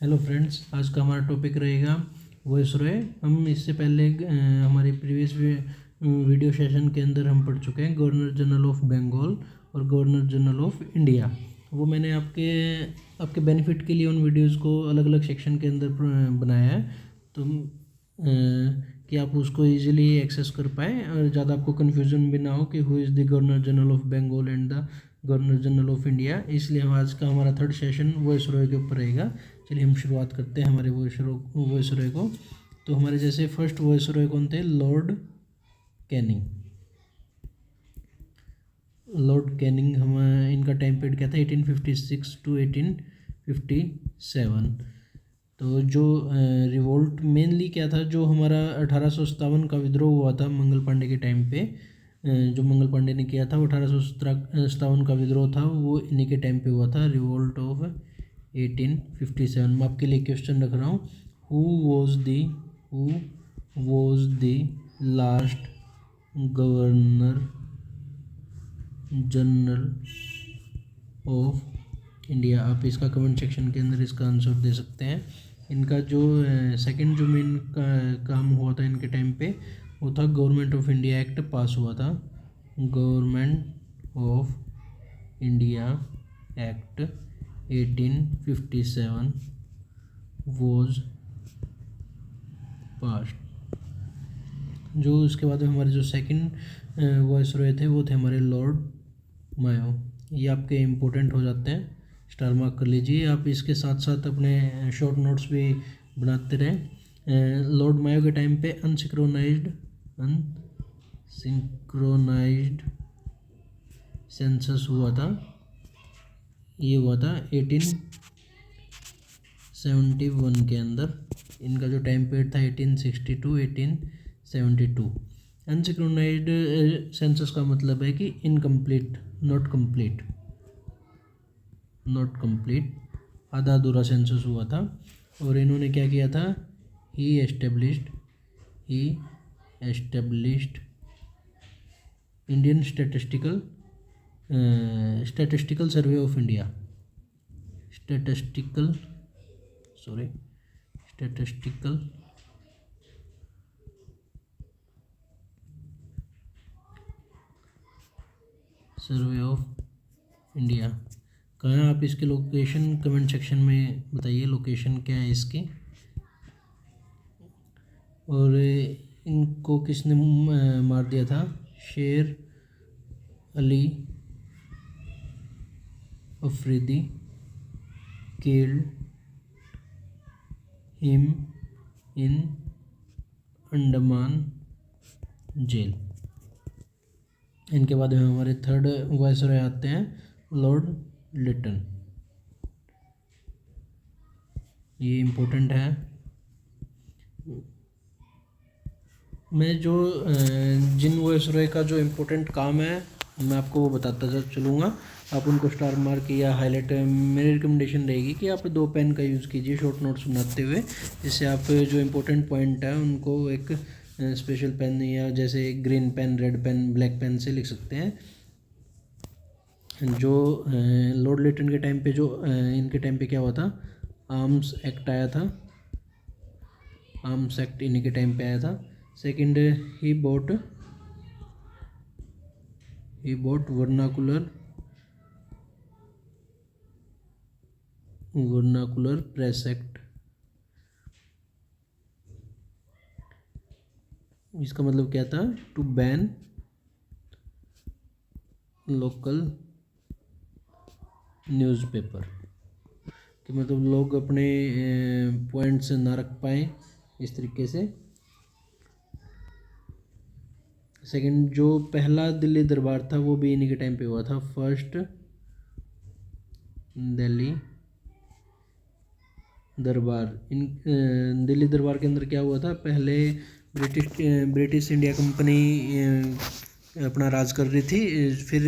Hello friends, आज का हमारा टॉपिक रहेगा वॉइसरॉय। हम इससे पहले हमारे प्रीवियस वीडियो सेशन के अंदर हम पढ़ चुके हैं गवर्नर जनरल ऑफ बंगाल और गवर्नर जनरल ऑफ इंडिया। वो मैंने आपके बेनिफिट के लिए उन वीडियोस को अलग अलग सेक्शन के अंदर बनाया है, तो कि आप उसको इजीली एक्सेस कर पाएँ और ज़्यादा आपको कन्फ्यूजन भी ना हो कि who is the governor general of Bengal and the governor general of India. इसलिए हम आज का हमारा थर्ड सेशन वॉइसरॉय के ऊपर रहेगा। चलिए हम शुरुआत करते हैं हमारे वॉइसरॉय को। तो हमारे जैसे फर्स्ट वॉइसरॉय कौन थे? Lord Canning. लॉर्ड कैनिंग हम इनका टाइम पीरियड क्या था? 1856 टू 1857। तो जो रिवोल्ट मेनली क्या था, जो हमारा 1857 का विद्रोह हुआ था मंगल पांडे के टाइम पे, जो मंगल पांडे ने किया था वो 1857 का विद्रोह था, वो इन्हीं के टाइम पे हुआ था, रिवोल्ट ऑफ 1857। मैं आपके लिए क्वेश्चन रख रहा हूँ, who was the last governor general of India? आप इसका कमेंट सेक्शन के अंदर इसका आंसर दे सकते हैं। इनका जो सेकंड जो मेन काम हुआ था इनके टाइम पे, वो था गवर्नमेंट ऑफ इंडिया एक्ट पास हुआ था। Government of India act 1857 was passed. जो इसके बाद में हमारे जो सेकंड वॉइसरॉय थे वो थे हमारे लॉर्ड मायो। ये आपके इम्पोर्टेंट हो जाते हैं, स्टार मार्क कर लीजिए। आप इसके साथ साथ अपने शॉर्ट नोट्स भी बनाते रहें। लॉर्ड मायो के टाइम पे अनसिंक्रोनाइज्ड सेंसस हुआ था। ये हुआ था 1871 के अंदर। इनका जो टाइम पीरियड था 1860 टू 1872। अनसिंक्रोनाइज्ड सेंसस का मतलब है कि इनकम्प्लीट, नॉट कंप्लीट, आधा अधूरा सेंसस हुआ था। और इन्होंने क्या किया था? He established Indian statistical survey of India. Statistical survey of India. कहाँ है? आप इसके लोकेशन कमेंट सेक्शन में बताइए, लोकेशन क्या है इसकी। और इनको किसने मार दिया था? Sher Ali Afridi killed him in Andaman jail. इनके बाद में हमारे थर्ड वायसरॉय आते हैं, लॉर्ड लिटन। ये इम्पोर्टेंट है। मैं जो जिन वायसरॉय का जो इम्पोर्टेंट काम है मैं आपको वो बताता चलूँगा। आप उनको स्टार मार्क या हाईलाइट, मेरी रिकमेंडेशन रहेगी कि आप 2 पेन का यूज़ कीजिए शॉर्ट नोट्स बनाते हुए, जिससे आप जो इम्पोर्टेंट पॉइंट है उनको एक स्पेशल पेन या जैसे green pen, red pen, black pen से लिख सकते हैं। जो लॉर्ड लिटन के टाइम पे जो इनके टाइम पे क्या हुआ था? आर्म्स एक्ट आया था। आर्म्स एक्ट इन्हीं के टाइम पे आया था। सेकंड, ही बोट वर्नाकुलर प्रेस एक्ट। इसका मतलब क्या था? टू बैन लोकल न्यूज़पेपर, कि मतलब लोग अपने पॉइंट्स ना रख पाए इस तरीके से। सेकंड, जो पहला दिल्ली दरबार था वो भी इन्हीं के टाइम पे हुआ था। फर्स्ट दिल्ली दरबार। दिल्ली दरबार के अंदर क्या हुआ था? पहले ब्रिटिश इंडिया कंपनी अपना राज कर रही थी। फिर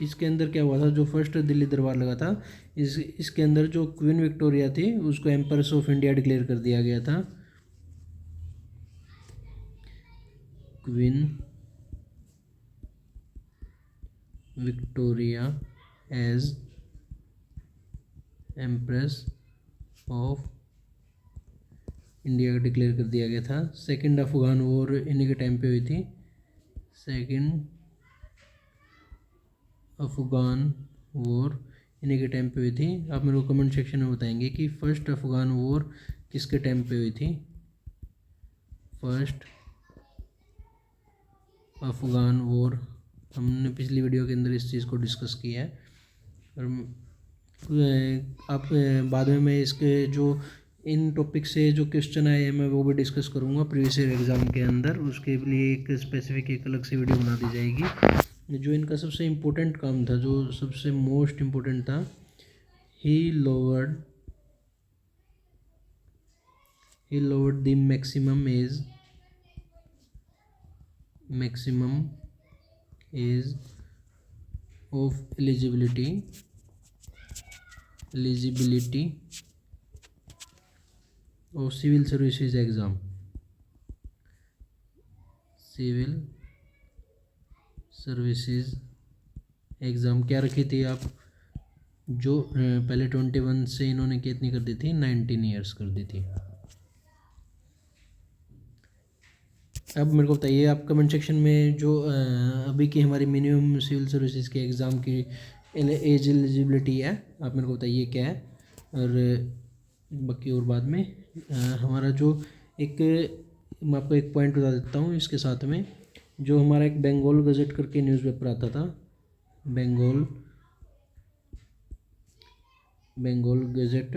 इसके अंदर क्या हुआ था? जो फर्स्ट दिल्ली दरबार लगा था, इसके अंदर जो क्वीन विक्टोरिया थी उसको एम्प्रेस ऑफ इंडिया डिक्लेयर कर दिया गया था। Queen Victoria as Empress of India का डिक्लेयर कर दिया गया था। सेकंड अफगान वॉर इन्हीं के टाइम पे हुई थी। सेकंड अफगान वॉर इन्हीं के टाइम पे हुई थी। आप मेरे को कमेंट सेक्शन में बताएंगे कि फर्स्ट अफगान वॉर किसके टाइम पे हुई थी। फर्स्ट अफगान वॉर, हमने पिछली वीडियो के अंदर इस चीज़ को डिस्कस किया है। और आप बाद में मैं इसके जो इन टॉपिक से जो क्वेश्चन आए हैं मैं वो भी डिस्कस करूँगा प्रीवियस ईयर एग्ज़ाम के अंदर। उसके लिए एक स्पेसिफिक एक अलग से वीडियो बना दी जाएगी। जो इनका सबसे इम्पोर्टेंट काम था, जो सबसे मोस्ट इम्पोर्टेंट था, he lowered the maximum age of eligibility of civil services exam। Civil services exam क्या रखी थी आप, जो पहले 21 से इन्होंने कितनी कर दी थी, 19 ईयर्स कर दी थी। अब मेरे को बताइए आप कमेंट सेक्शन में जो अभी की हमारी मिनिमम सिविल सर्विसेज के एग्ज़ाम की एज एलिजिबिलिटी है, आप मेरे को बताइए क्या है। और बाकी और बाद में हमारा जो एक, मैं आपको एक पॉइंट बता देता हूँ इसके साथ में, जो हमारा एक बंगाल गज़ट करके न्यूज़पेपर आता था, बंगाल गज़ट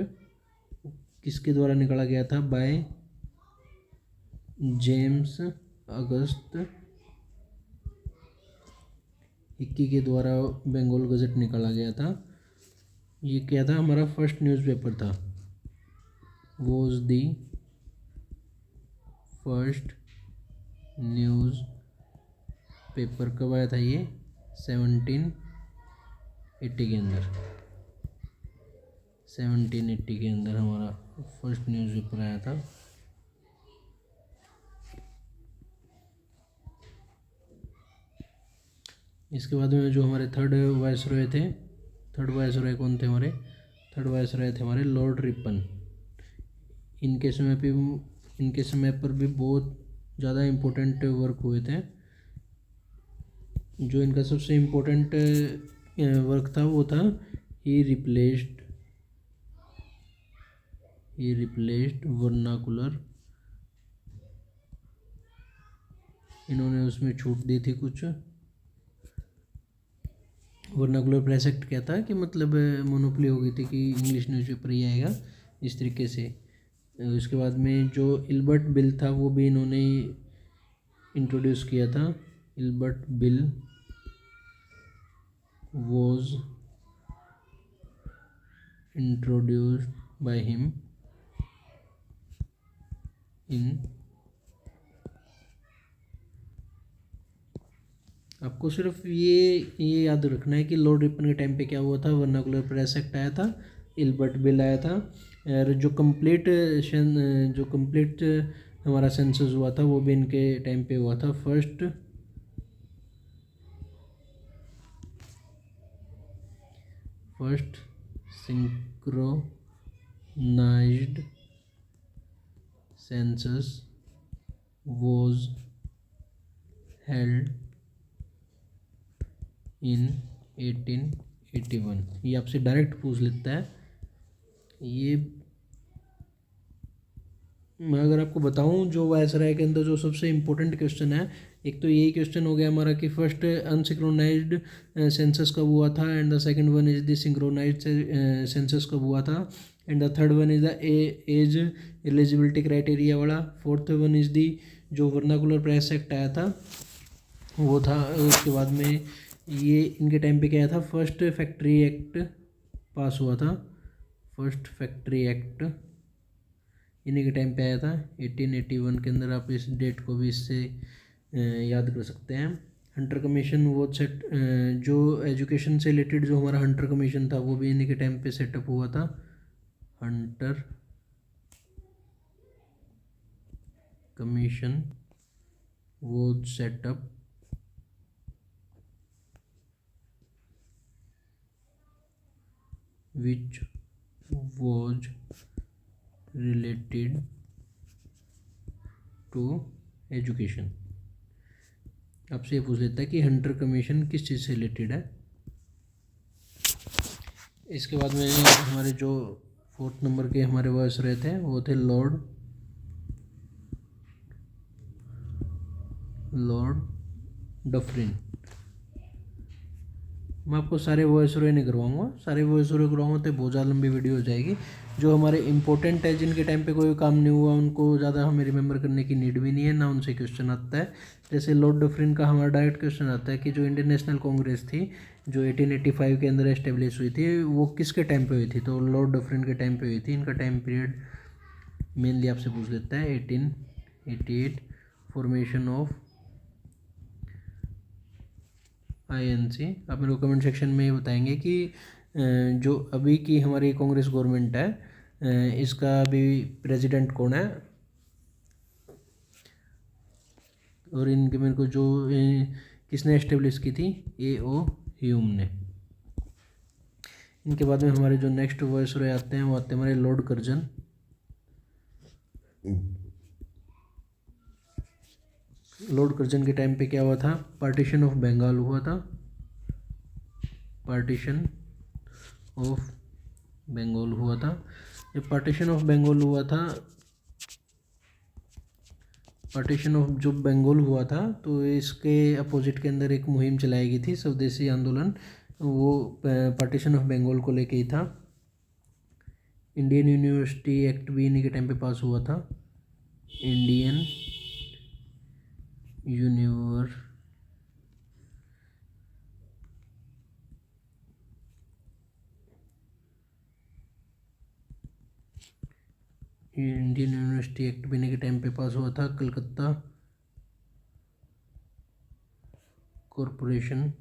किसके द्वारा निकाला गया था, बाय जेम्स अगस्त हिक्की के द्वारा बंगाल गज़ट निकाला गया था। ये क्या था, हमारा फर्स्ट न्यूज़पेपर था, was the first news paper. कब आया था ये, 1780 के अंदर, 1780 के अंदर हमारा फर्स्ट न्यूज़पेपर आया था। इसके बाद में जो हमारे थर्ड वायसरॉय थे, थर्ड वायसरॉय कौन थे हमारे, थर्ड वायसरॉय थे हमारे लॉर्ड रिपन। इनके समय पर भी बहुत ज़्यादा इम्पोर्टेंट वर्क हुए थे। जो इनका सबसे इम्पोर्टेंट वर्क था वो था ही रिप्लेस्ड वर्नाकुलर। इन्होंने उसमें छूट दी थी कुछ। वर्नाकुलर प्रेस एक्ट क्या था कि मतलब मोनोपोली हो गई थी कि इंग्लिश न्यूज़पेपर ही आएगा इस तरीके से। उसके बाद में जो इल्बर्ट बिल था वो भी इन्होंने इंट्रोड्यूस किया था। Ilbert bill was introduced by him in, आपको सिर्फ ये याद रखना है कि लॉर्ड रिपन के टाइम पे क्या हुआ था, वर्नाकुलर प्रेस एक्ट आया था, इल्बर्ट बिल आया था, और जो कंप्लीट हमारा सेंसस हुआ था वो भी इनके टाइम पे हुआ था। First synchronised census was held in 1881। ये आपसे डायरेक्ट पूछ लेता है। ये मैं अगर आपको बताऊं जो वायसराय के अंदर जो सबसे इम्पोर्टेंट क्वेश्चन है, एक तो यही क्वेश्चन हो गया हमारा कि फर्स्ट अनसिंक्रोनाइज्ड सेंसस कब हुआ था, and the second one is the synchronised census कब हुआ था, and the third one is the age eligibility criteria वाला, फोर्थ वन इज दी जो वर्नाकुलर प्रेस एक्ट आया था वो था। उसके बाद में ये इनके टाइम पे क्या आया था, फर्स्ट फैक्ट्री एक्ट पास हुआ था, फर्स्ट फैक्ट्री एक्ट इन्हीं के टाइम पे आया था 1881 के अंदर। आप इस डेट को भी इससे याद कर सकते हैं। हंटर कमीशन वो सेट, जो एजुकेशन से रिलेटेड जो हमारा हंटर कमीशन था वो भी इन्हीं के टाइम पे सेटअप हुआ था। हंटर कमीशन वो setup which was related to education. आपसे ये पूछ लेता है कि हंटर कमीशन किस चीज़ से रिलेटेड है। इसके बाद में हमारे जो 4th नंबर के हमारे वर्स रहे थे वो थे लॉर्ड डफरिन। मैं आपको सारे वॉइस रोए नहीं करवाऊँगा, सारे वॉइस रोए करवाऊँगा तो बहुत ज़्यादा लंबी वीडियो हो जाएगी। जो हमारे इंपॉर्टेंट है, जिनके टाइम पे कोई काम नहीं हुआ, उनको ज़्यादा हमें रिमेंबर करने की नीड भी नहीं है, ना उनसे क्वेश्चन आता है। जैसे लॉर्ड डफरिन का हमारा डायरेक्ट क्वेश्चन आता है कि जो इंडियन नेशनल कांग्रेस थी, जो 1885 के अंदर एस्टेब्लिश हुई थी, वो किसके टाइम पे हुई थी? तो लॉर्ड डफरिन के टाइम पे हुई थी। इनका टाइम पीरियड मेनली आपसे पूछ लेता है 1888, फॉर्मेशन ऑफ INC। आप मेरे को कमेंट सेक्शन में ये बताएंगे कि जो अभी की हमारी कांग्रेस गवर्नमेंट है, इसका अभी प्रेसिडेंट कौन है, और इनके मेरे को जो किसने एस्टेब्लिश की थी, A.O. ह्यूम ने। इनके बाद में हमारे जो नेक्स्ट वॉइस रहे आते हैं वो आते हैं हमारे लॉर्ड कर्जन। लॉर्ड कर्जन के टाइम पे क्या हुआ था? पार्टीशन ऑफ बंगाल हुआ था। पार्टीशन ऑफ बंगाल हुआ था। जब पार्टीशन ऑफ बंगाल हुआ था, पार्टीशन ऑफ जो बंगाल हुआ था, तो इसके अपोजिट के अंदर एक मुहिम चलाई गई थी, स्वदेशी आंदोलन। वो पार्टीशन ऑफ बंगाल को लेके ही था। इंडियन यूनिवर्सिटी एक्ट भी इन्हीं के टाइम पे पास हुआ था। इंडियन यूनिवर्सिटी एक्ट भी इन्हीं के टाइम पे पास हुआ था। Calcutta corporation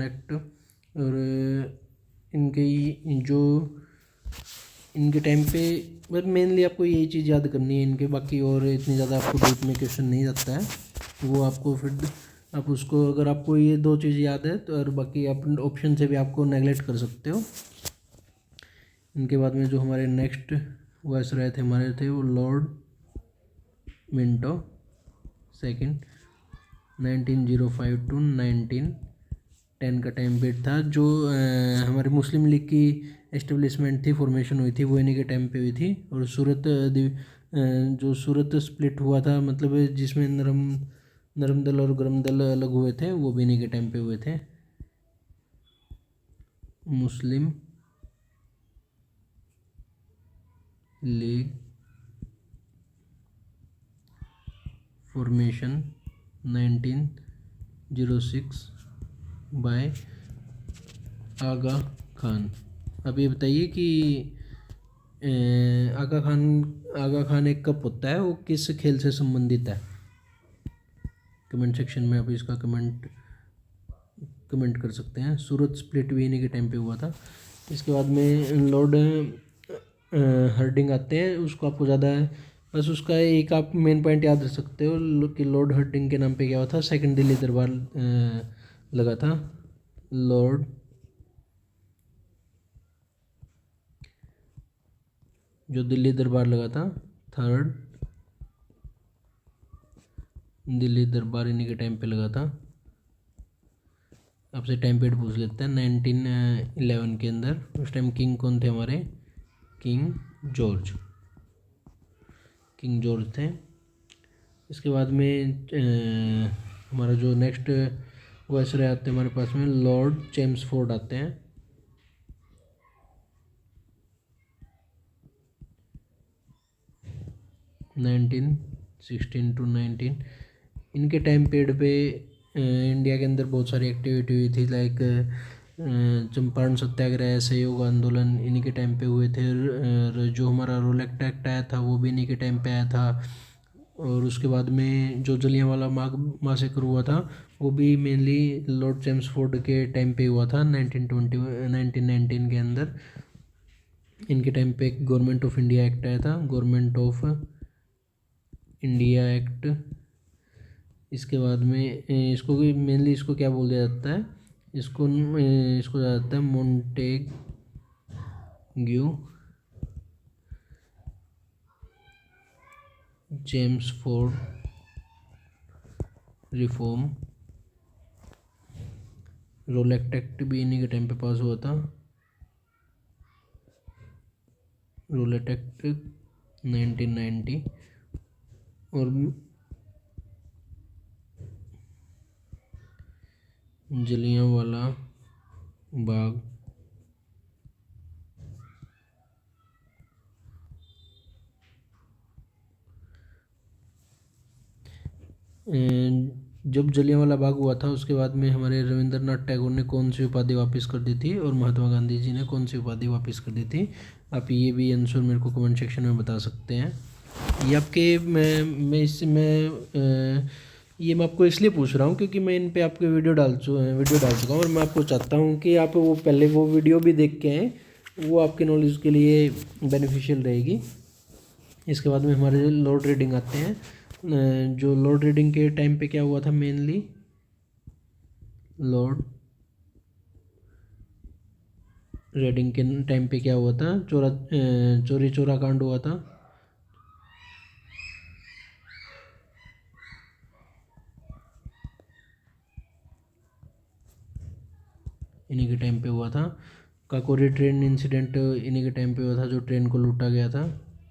act. और इनके टाइम पे बस मेनली आपको यही चीज़ याद करनी है इनके, बाकी और इतनी ज़्यादा आपको डीप में क्वेश्चन नहीं आता है, वो आपको फिर आप उसको, अगर आपको ये 2 चीज़ याद है तो, और बाकी आप ऑप्शन से भी आपको नेगलेक्ट कर सकते हो। इनके बाद में जो हमारे नेक्स्ट वॉइस रहे थे हमारे थे वो लॉर्ड मिंटो सेकंड, 1905 टू 1910 का टाइम पीरियड था। जो हमारे मुस्लिम लीग की एस्टेब्लिशमेंट थी, फॉर्मेशन हुई थी, वो इन्हीं के टाइम पे हुई थी। और जो सूरत स्प्लिट हुआ था, मतलब जिसमें नरम दल और गरम दल अलग हुए थे, वो भी इन्हीं के टाइम पे हुए थे। मुस्लिम लीग फॉर्मेशन 1906 बाय आगा खान। अब ये बताइए कि आगा खान एक कप होता है, वो किस खेल से संबंधित है? कमेंट सेक्शन में आप इसका कमेंट कर सकते हैं। सूरत स्प्लिट भी इन्हीं के टाइम पे हुआ था। इसके बाद में लॉर्ड हर्डिंग आते हैं, उसको आपको ज़्यादा बस उसका एक आप मेन पॉइंट याद रख सकते हो कि लॉर्ड हर्डिंग के नाम पे क्या हुआ था, सेकंड दिल्ली दरबार लगा था। लॉर्ड जो दिल्ली दरबार लगा था, थर्ड दिल्ली दरबार इन्हीं के टाइम पे लगा था। आपसे टाइम पीरियड पूछ लेते हैं 1911 के अंदर। उस टाइम किंग कौन थे हमारे? किंग जॉर्ज थे। इसके बाद में हमारा जो नेक्स्ट वायसरॉय आते हैं हमारे पास में, लॉर्ड चेम्सफोर्ड आते हैं। Nineteen 16 to 19। इनके टाइम पीरियड पे इंडिया के अंदर बहुत सारी एक्टिविटी हुई थी, लाइक चंपारण सत्याग्रह, सहयोग आंदोलन इन्हीं के टाइम पे हुए थे। जो हमारा रोलेक्ट एक्ट आया था वो भी इन्हीं के टाइम पे आया था। और उसके बाद में जो जलियांवाला मासेकर हुआ था वो भी मेनली लॉर्ड चेम्सफोर्ड के टाइम पे हुआ था, 1919 के अंदर। इनके टाइम पे एक गवर्नमेंट ऑफ इंडिया एक्ट आया था, गवर्नमेंट ऑफ इंडिया एक्ट। इसके बाद में इसको मेनली इसको क्या बोल दिया जाता है, इसको जाता है Montagu Chelmsford reform, Rowlatt act भी इन्हीं के टाइम पे पास हुआ था, रोलेट एक्ट 1990, और जलियांवाला बाग जब जलियांवाला बाग हुआ था उसके बाद में हमारे रविंद्रनाथ टैगोर ने कौन सी उपाधि वापस कर दी थी और महात्मा गांधी जी ने कौन सी उपाधि वापस कर दी थी? आप ये भी आंसर मेरे को कमेंट सेक्शन में बता सकते हैं। ये आपके मैं इससे ये मैं आपको इसलिए पूछ रहा हूँ क्योंकि मैं इन पे आपके वीडियो डाल चुका हूँ और मैं आपको चाहता हूँ कि आप वो पहले वो वीडियो भी देख के आएँ, वो आपके नॉलेज के लिए बेनिफिशियल रहेगी। इसके बाद में हमारे लॉर्ड रीडिंग आते हैं। जो लॉर्ड रीडिंग के टाइम पे क्या हुआ था मेनली, लॉर्ड रीडिंग के टाइम पे क्या हुआ था? चोरी चोरा कांड हुआ था। इन्हीं के टाइम पे हुआ था। काकोरी ट्रेन इंसिडेंट इन्हीं के टाइम पे हुआ था, जो ट्रेन को लूटा गया था।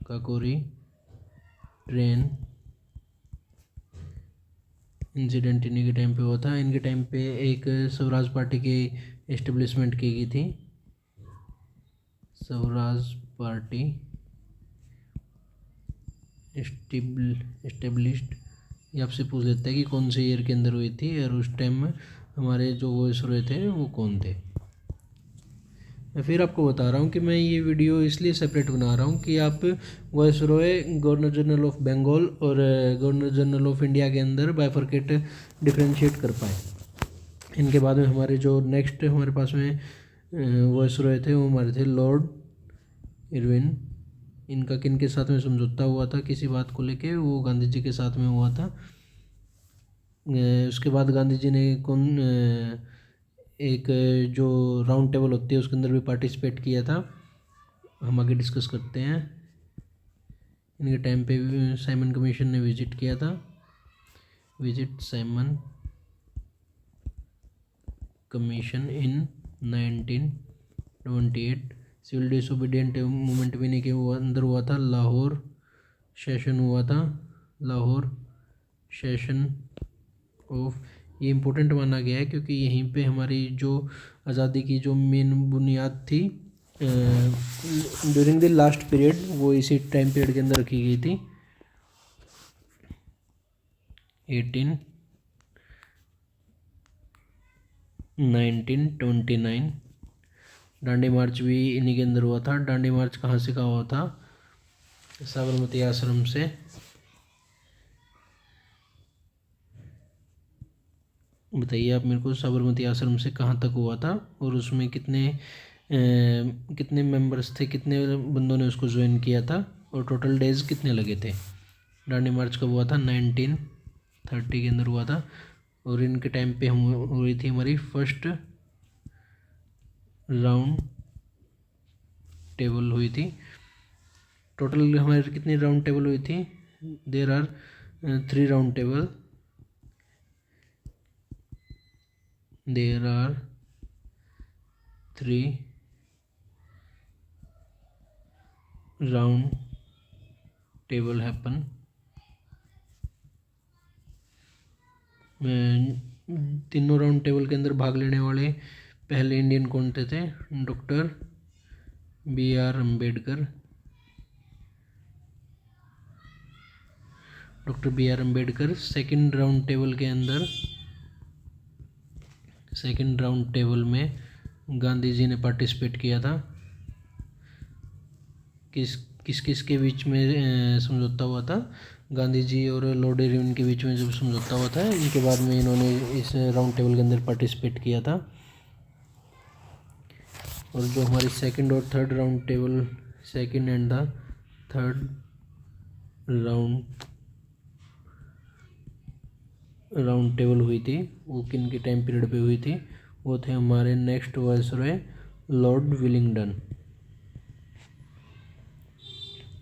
काकोरी ट्रेन इंसिडेंट इन्हीं के टाइम पे हुआ था। इनके टाइम पे एक स्वराज पार्टी की एस्टेब्लिशमेंट की गई थी, स्वराज पार्टी एस्टेब्लिश्ड। ये आपसे पूछ लेता है कि कौन से ईयर के अंदर हुई थी और उस टाइम में हमारे जो वॉइसरॉय थे वो कौन थे। मैं फिर आपको बता रहा हूँ कि मैं ये वीडियो इसलिए सेपरेट बना रहा हूँ कि आप viceroy, governor general of Bengal और गवर्नर जनरल ऑफ इंडिया के अंदर बाइफरकेट डिफ्रेंशिएट कर पाए। इनके बाद में हमारे जो नेक्स्ट हमारे पास में वॉइसरॉय थे वो हमारे थे लॉर्ड इरविन। इनका किन के साथ में समझौता हुआ था किसी बात को लेके? वो गांधी जी के साथ में हुआ था। उसके बाद गांधी जी ने एक जो राउंड टेबल होती है उसके अंदर भी पार्टिसिपेट किया था। हम आगे डिस्कस करते हैं। इनके टाइम पे साइमन कमीशन ने विजिट किया था, visit Simon commission in 1928। Civil disobedient movement भी नहीं के अंदर हुआ था। लाहौर सेशन हुआ था, लाहौर सेशन ऑफ। ये इम्पोर्टेंट माना गया है क्योंकि यहीं पे हमारी जो आज़ादी की जो मेन बुनियाद थी ड्यूरिंग द लास्ट पीरियड वो इसी टाइम पीरियड के अंदर रखी गई थी। 1929 डांडी मार्च भी इन्हीं के अंदर हुआ था। डांडी मार्च कहाँ से कहाँ हुआ था? साबरमती आश्रम से। बताइए आप मेरे को, साबरमती आश्रम से कहाँ तक हुआ था और उसमें कितने मेंबर्स थे, कितने बंदों ने उसको ज्वाइन किया था और टोटल डेज कितने लगे थे? डांडी मार्च कब हुआ था? 1930 के अंदर हुआ था और इनके टाइम पे हुई थी हमारी फर्स्ट राउंड टेबल हुई थी। टोटल हमारे कितनी राउंड टेबल हुई थी? There are 3 round table, there are 3 round table happen. तीनों राउंड टेबल के अंदर भाग लेने वाले पहले इंडियन कौन थे? Doctor B R Ambedkar. Doctor B R Ambedkar. Second round table में गांधी जी ने पार्टिसिपेट किया था। किस के बीच में समझौता हुआ था? गांधी जी और लॉर्ड इरविन के बीच में जब समझौता हुआ था, इनके बाद में इन्होंने इस राउंड टेबल के अंदर पार्टिसिपेट किया था। और जो हमारी सेकंड और third round table, second and the third round table हुई थी वो किन के टाइम पीरियड पे हुई थी? वो थे हमारे next viceroy Lord Willingdon.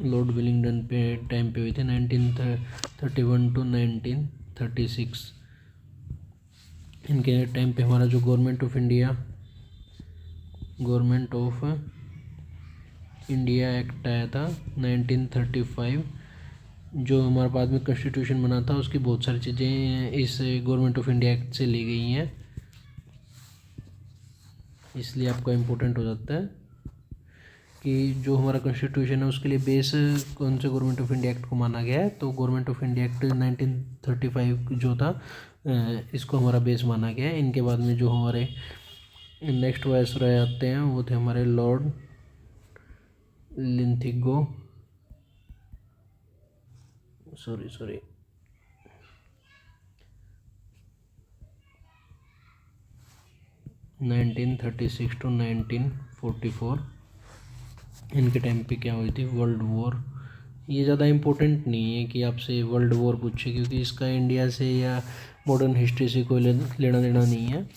Lord Willingdon पे टाइम पे हुई थी 1931 टू 1936। इनके टाइम पे हमारा जो गवर्नमेंट ऑफ इंडिया एक्ट आया था 1935, जो हमारा बाद में कॉन्स्टिट्यूशन बना था, उसकी बहुत सारी चीज़ें इस गवर्नमेंट ऑफ इंडिया एक्ट से ली गई हैं, इसलिए आपका इम्पोर्टेंट हो जाता है कि जो हमारा कॉन्स्टिट्यूशन है उसके लिए बेस कौन से गवर्नमेंट ऑफ इंडिया एक्ट को माना गया है। तो गवर्नमेंट ऑफ इंडिया एक्ट 1935 जो था, इसको हमारा बेस माना गया है। इनके बाद में जो हमारे नेक्स्ट वायसरॉय आते हैं वो थे हमारे लॉर्ड लिंथिगो, सॉरी 1936 टू 1944। इनके टाइम पे क्या हुई थी, वर्ल्ड वॉर। ये ज़्यादा इम्पोर्टेंट नहीं है कि आपसे वर्ल्ड वॉर पूछे, क्योंकि इसका इंडिया से या मॉडर्न हिस्ट्री से कोई लेना देना नहीं है।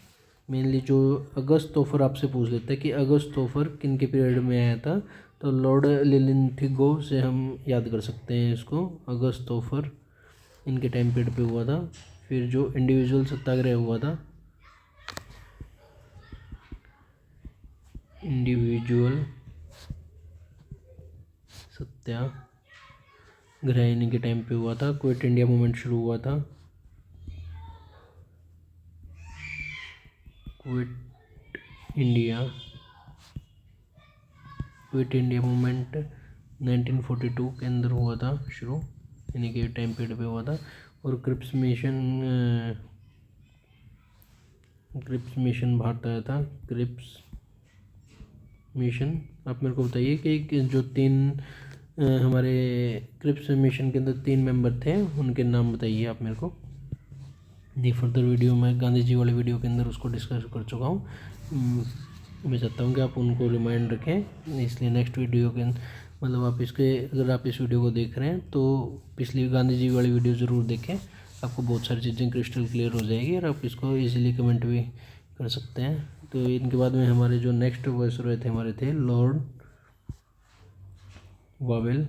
मेनली जो अगस्त तोफर आपसे पूछ लेता है कि अगस्त तोफर किन के पीरियड में आया था, तो लॉर्ड लिलिंथिगो से हम याद कर सकते हैं इसको। अगस्त तोफर इनके टाइम पीरियड पे हुआ था। फिर जो इंडिविजुअल सत्याग्रह हुआ था, इंडिविजुअल सत्याग्रह इनके टाइम पे हुआ था। क्विट इंडिया मूवमेंट शुरू हुआ था, क्विट इंडिया मूवमेंट 1942 के अंदर हुआ था शुरू, इन्हीं के टाइम पीरियड पे हुआ था। और क्रिप्स मिशन भारत आया था। क्रिप्स मिशन, आप मेरे को बताइए कि जो हमारे क्रिप्स मिशन के अंदर 3 मेंबर थे, उनके नाम बताइए आप मेरे को। दी फर्दर वीडियो में गांधी जी वाले वीडियो के अंदर उसको डिस्कस कर चुका हूँ। मैं चाहता हूँ कि आप उनको रिमाइंड रखें, इसलिए नेक्स्ट वीडियो के मतलब आप अगर आप इस वीडियो को देख रहे हैं तो पिछली गांधी जी वाली वीडियो ज़रूर देखें, आपको बहुत सारी चीज़ें क्रिस्टल क्लियर हो जाएगी और आप इसको इजीली कमेंट भी कर सकते हैं। तो इनके बाद में हमारे जो नेक्स्ट वायसरॉय थे हमारे थे लॉर्ड वावेल।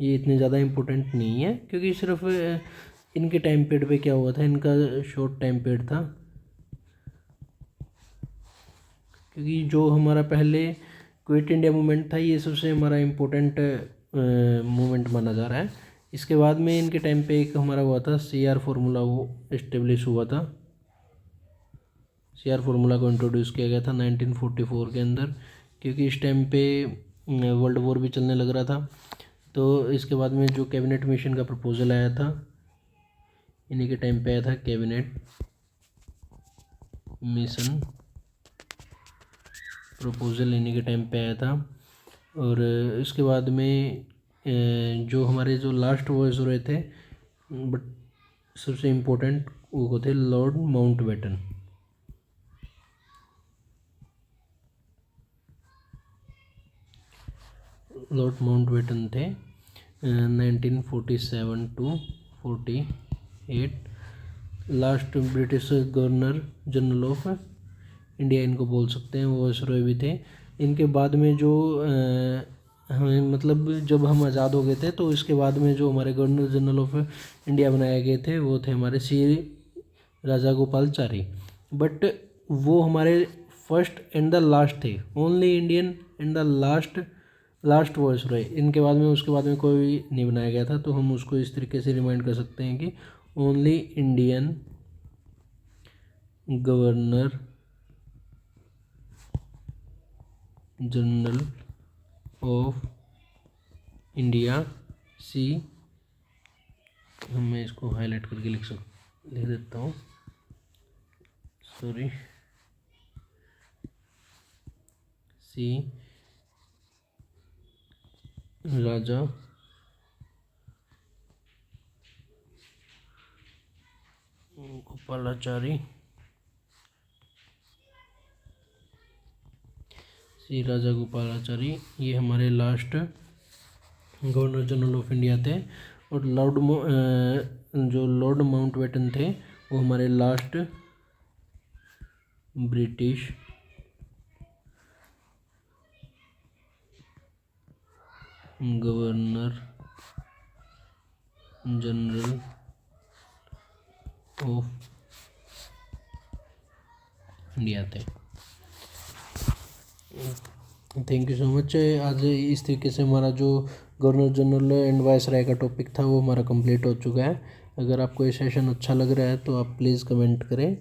ये इतने ज़्यादा इम्पोर्टेंट नहीं है, क्योंकि सिर्फ इनके टाइम पीरियड पे क्या हुआ था, इनका शॉर्ट टाइम पीरियड था। क्योंकि जो हमारा पहले क्विट इंडिया मूवमेंट था, ये सबसे हमारा इम्पोर्टेंट मूवमेंट माना जा रहा है। इसके बाद में इनके टाइम पे एक हमारा हुआ था CR फॉर्मूला, वो इस्टेब्लिश हुआ था। CR फॉर्मूला को इंट्रोड्यूस किया गया था 1944 के अंदर, क्योंकि इस टाइम पे वर्ल्ड वॉर भी चलने लग रहा था। तो इसके बाद में जो कैबिनेट मिशन का प्रपोजल आया था, इन्हीं के टाइम पे आया था कैबिनेट मिशन प्रपोजल, इन्हीं के टाइम पे आया था। और इसके बाद में जो हमारे जो लास्ट वॉइस हो रहे थे, बट सबसे इम्पोर्टेंट वो थे लॉर्ड माउंटबेटन। लॉर्ड माउंटबेटन थे 1947 to 48, last British governor general of India इनको बोल सकते हैं, वो वायसरॉय भी थे। इनके बाद में जो हमें मतलब जब हम आज़ाद हो गए थे, तो इसके बाद में जो हमारे गवर्नर जनरल ऑफ इंडिया बनाए गए थे वो थे हमारे श्री राजागोपालाचारी। बट वो हमारे फर्स्ट एंड द लास्ट थे, only Indian and the last viceroy. इनके बाद में उसके बाद में कोई नहीं बनाया गया था, तो हम उसको इस तरीके से रिमाइंड कर सकते हैं कि only Indian governor general of India मैं इसको हाईलाइट करके लिख देता हूँ, सॉरी, राजा गोपालाचारी, राजा गोपालाचारी, ये हमारे last governor general of India थे। और जो लॉर्ड माउंटबेटन थे वो हमारे last governor general of India थे। Thank you so much. आज इस तरीके से हमारा जो गवर्नर जनरल एंड वायसराय का टॉपिक था वो हमारा कंप्लीट हो चुका है। अगर आपको ये सेशन अच्छा लग रहा है तो आप प्लीज़ कमेंट करें,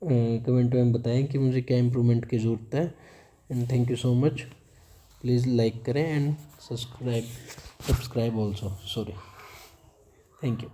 कमेंट में बताएं कि मुझे क्या इम्प्रूवमेंट की ज़रूरत है। And thank you so much. Please like करें and subscribe also, sorry. Thank you.